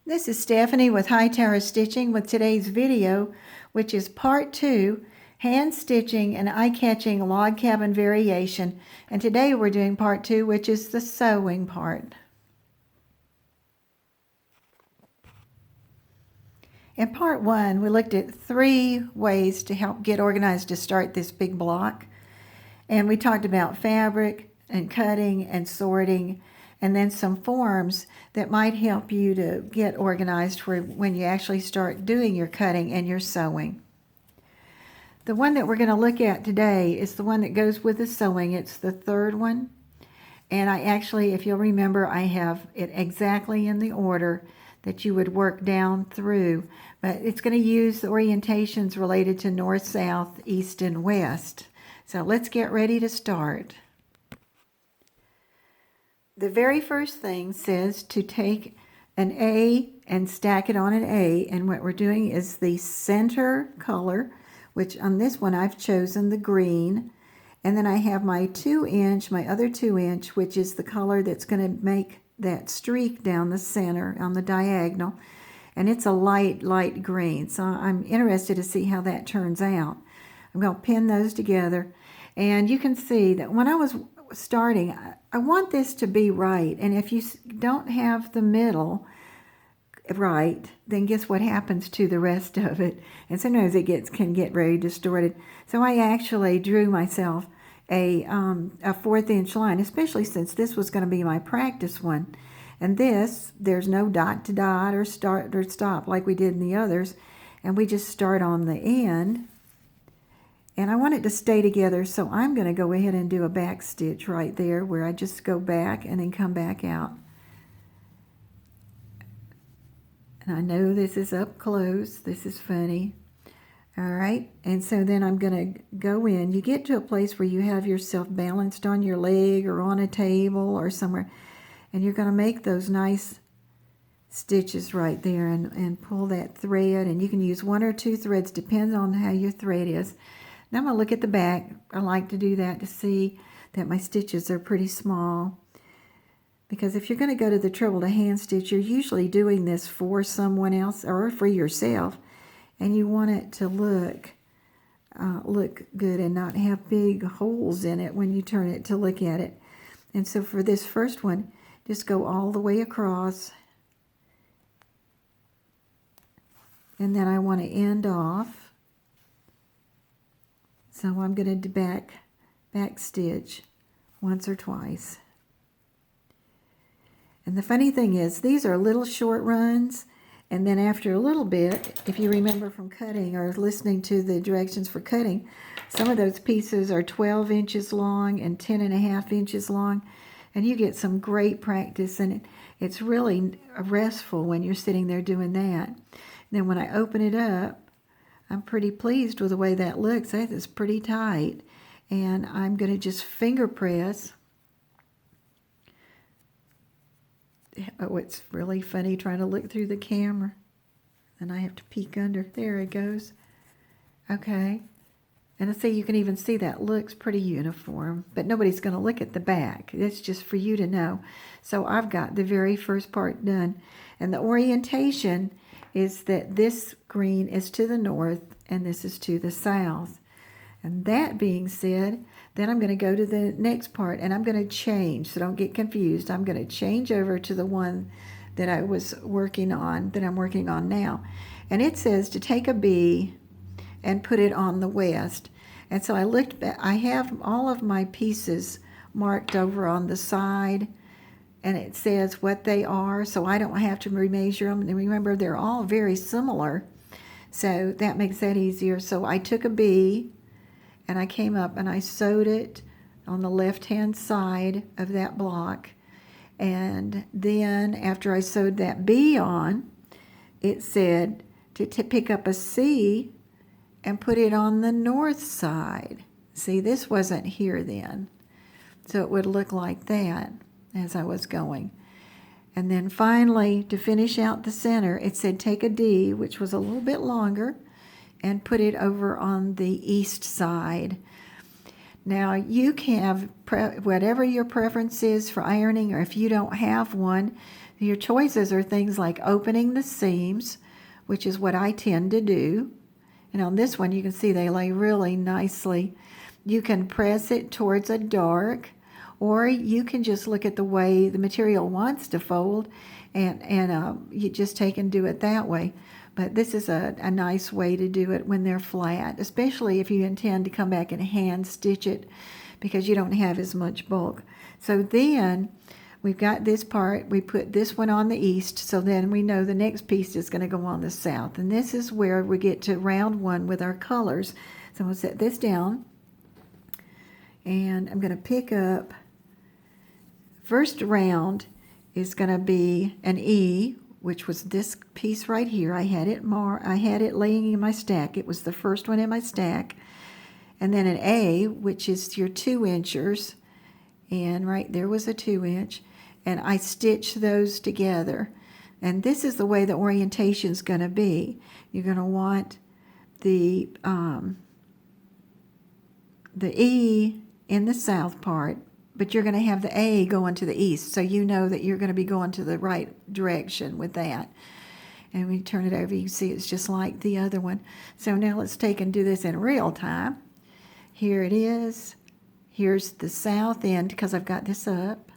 This is Stephanie with Hightower Stitching with today's video, which is part 2, hand stitching and eye-catching log cabin variation. And today we're doing part 2, which is the sewing part. In part 1, we looked at 3 ways to help get organized to start this big block. And we talked about fabric and cutting and sorting, and then some forms that might help you to get organized for when you actually start doing your cutting and your sewing. The one that we're going to look at today is the one that goes with the sewing. It's the third one. And I actually, if you'll remember, I have it exactly in the order that you would work down through. But it's going to use the orientations related to north, south, east, and west. So let's get ready to start. The very first thing says to take an A and stack it on an A, and what we're doing is the center color, which on this one I've chosen the green, and then I have my 2-inch, my other 2-inch, which is the color that's going to make that streak down the center on the diagonal, and it's a light green, so I'm interested to see how that turns out. I'm going to pin those together, and you can see that when I was starting, I want this to be right, and if you don't have the middle right, then guess what happens to the rest of it? And sometimes it can get very distorted. So I actually drew myself a 1/4-inch line, especially since this was going to be my practice one. And this, there's no dot to dot or start or stop like we did in the others, and we just start on the end. And I want it to stay together, so I'm going to go ahead and do a back stitch right there where I just go back and then come back out. And I know this is up close. This is funny. All right, and so then I'm going to go in. You get to a place where you have yourself balanced on your leg or on a table or somewhere, and you're going to make those nice stitches right there and pull that thread. And you can use 1 or 2 threads, depends on how your thread is. Now I'm going to look at the back. I like to do that to see that my stitches are pretty small. Because if you're going to go to the trouble to hand stitch, you're usually doing this for someone else or for yourself. And you want it to look good and not have big holes in it when you turn it to look at it. And so for this first one, just go all the way across. And then I want to end off. So I'm going to back stitch once or twice. And the funny thing is, these are little short runs, and then after a little bit, if you remember from cutting or listening to the directions for cutting, some of those pieces are 12 inches long and 10.5 inches long, and you get some great practice, and it's really restful when you're sitting there doing that. And then when I open it up, I'm pretty pleased with the way that looks. That is pretty tight. And I'm going to just finger press. Oh, it's really funny trying to look through the camera. And I have to peek under. There it goes. Okay. And I see you can even see that looks pretty uniform. But nobody's going to look at the back. It's just for you to know. So I've got the very first part done. And the orientation is that this green is to the north and this is to the south. And that being said, then I'm going to go to the next part and I'm going to change, so don't get confused. I'm going to change over to the one that I was working on, that I'm working on now. And it says to take a B and put it on the west. And so I looked back, I have all of my pieces marked over on the side, and it says what they are, so I don't have to remeasure them. And remember, they're all very similar, so that makes that easier. So I took a B, and I came up and I sewed it on the left-hand side of that block. And then after I sewed that B on, it said to pick up a C and put it on the north side. See, this wasn't here then, so it would look like that as I was going. And then finally, to finish out the center, it said take a D, which was a little bit longer, and put it over on the east side. Now you can have whatever your preference is for ironing, or if you don't have one, Your choices are things like opening the seams, which is what I tend to do. And on this one, you can see they lay really nicely. You can press it towards a dark, or you can just look at the way the material wants to fold, and you just take and do it that way. But this is a nice way to do it when they're flat, especially if you intend to come back and hand stitch it because you don't have as much bulk. So then we've got this part, we put this one on the east, so then we know the next piece is going to go on the south. And this is where we get to round one with our colors. So we'll set this down, and I'm going to pick up, first round is going to be an E, which was this piece right here. I had it laying in my stack. It was the first one in my stack. And then an A, which is your 2-inchers, and right there was a 2-inch, and I stitched those together. And this is the way the orientation is going to be. You're going to want the E in the south part, but you're going to have the A going to the east, so you know that you're going to be going to the right direction with that. And when you turn it over, you can see it's just like the other one. So now let's take and do this in real time. Here it is. Here's the south end, because I've got this up.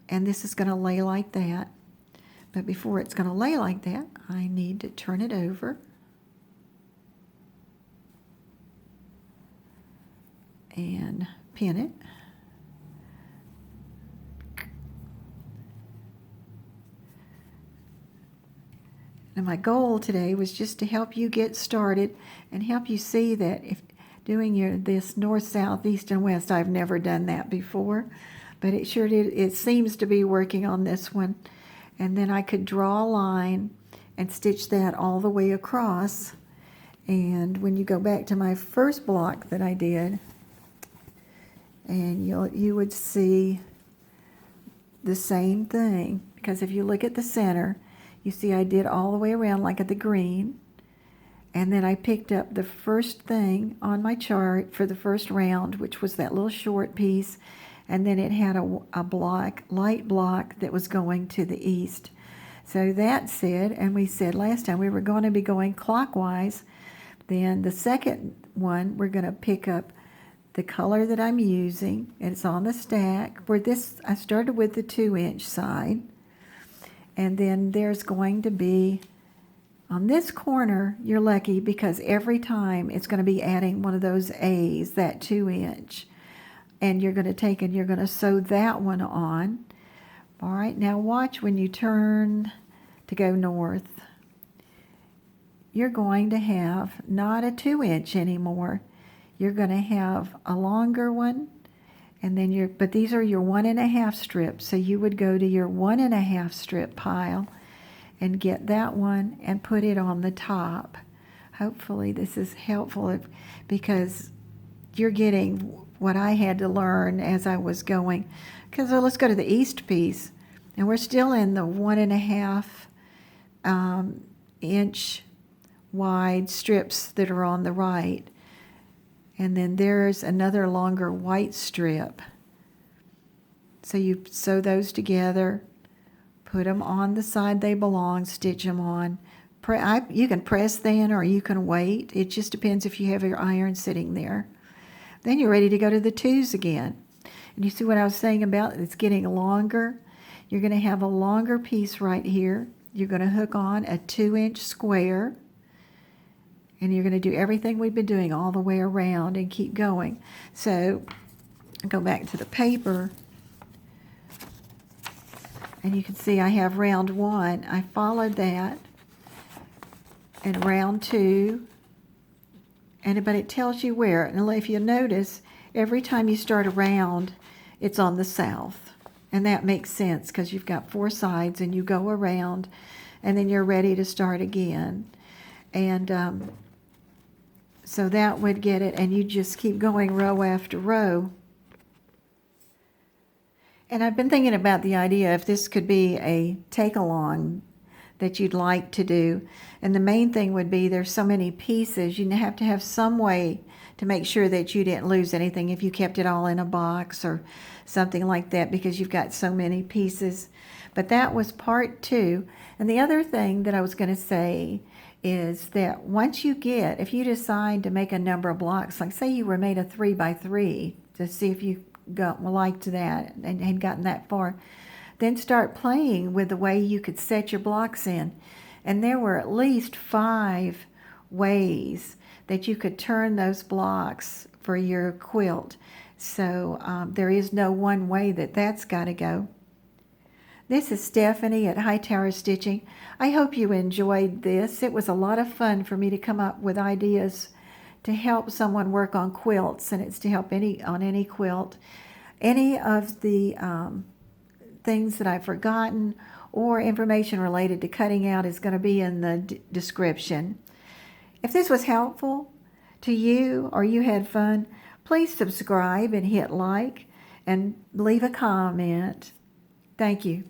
And this is going to lay like that. But before it's going to lay like that, I need to turn it over. And pin it. And my goal today was just to help you get started and help you see that if doing this north, south, east, and west, I've never done that before, but it sure did. It seems to be working on this one. And then I could draw a line and stitch that all the way across. And when you go back to my first block that I did, and you would see the same thing, because if you look at the center, you see I did all the way around like at the green, and then I picked up the first thing on my chart for the first round, which was that little short piece, and then it had a block, light block, that was going to the east. So that's it, and we said last time we were going to be going clockwise. Then the second one, we're going to pick up the color that I'm using, and it's on the stack. For this, I started with the 2-inch side, and then there's going to be, on this corner, you're lucky because every time it's going to be adding one of those A's, that 2-inch, and you're going to take and you're going to sew that one on. All right, now watch when you turn to go north. You're going to have not a 2-inch anymore. You're going to have a longer one, and then but these are your 1.5 strips, so you would go to your 1.5 strip pile and get that one and put it on the top. Hopefully this is helpful because you're getting what I had to learn as I was going. Because let's go to the east piece, and we're still in the 1.5 inch wide strips that are on the right. And then there's another longer white strip. So you sew those together, put them on the side they belong, stitch them on. You can press then, or you can wait. It just depends if you have your iron sitting there. Then you're ready to go to the 2s again. And you see what I was saying about it's getting longer? You're going to have a longer piece right here. You're going to hook on a 2-inch square. And you're going to do everything we've been doing all the way around and keep going. So go back to the paper. And you can see I have round 1. I followed that. And round 2. But it tells you where. And if you notice, every time you start a round, it's on the south. And that makes sense because you've got 4 sides and you go around and then you're ready to start again. And so that would get it, and you just keep going row after row. And I've been thinking about the idea if this could be a take-along that you'd like to do. And the main thing would be there's so many pieces, you have to have some way to make sure that you didn't lose anything if you kept it all in a box or something like that, because you've got so many pieces. But that was part 2. And the other thing that I was going to say is that once you get, if you decide to make a number of blocks, like say you were made a 3 by 3 to see if you liked that and had gotten that far, then start playing with the way you could set your blocks in. And there were at least 5 ways that you could turn those blocks for your quilt. So there is no one way that's got to go. This is Stephanie at Hightower Stitching. I hope you enjoyed this. It was a lot of fun for me to come up with ideas to help someone work on quilts, and it's to help on any quilt. Any of the things that I've forgotten or information related to cutting out is going to be in the description. If this was helpful to you or you had fun, please subscribe and hit like and leave a comment. Thank you.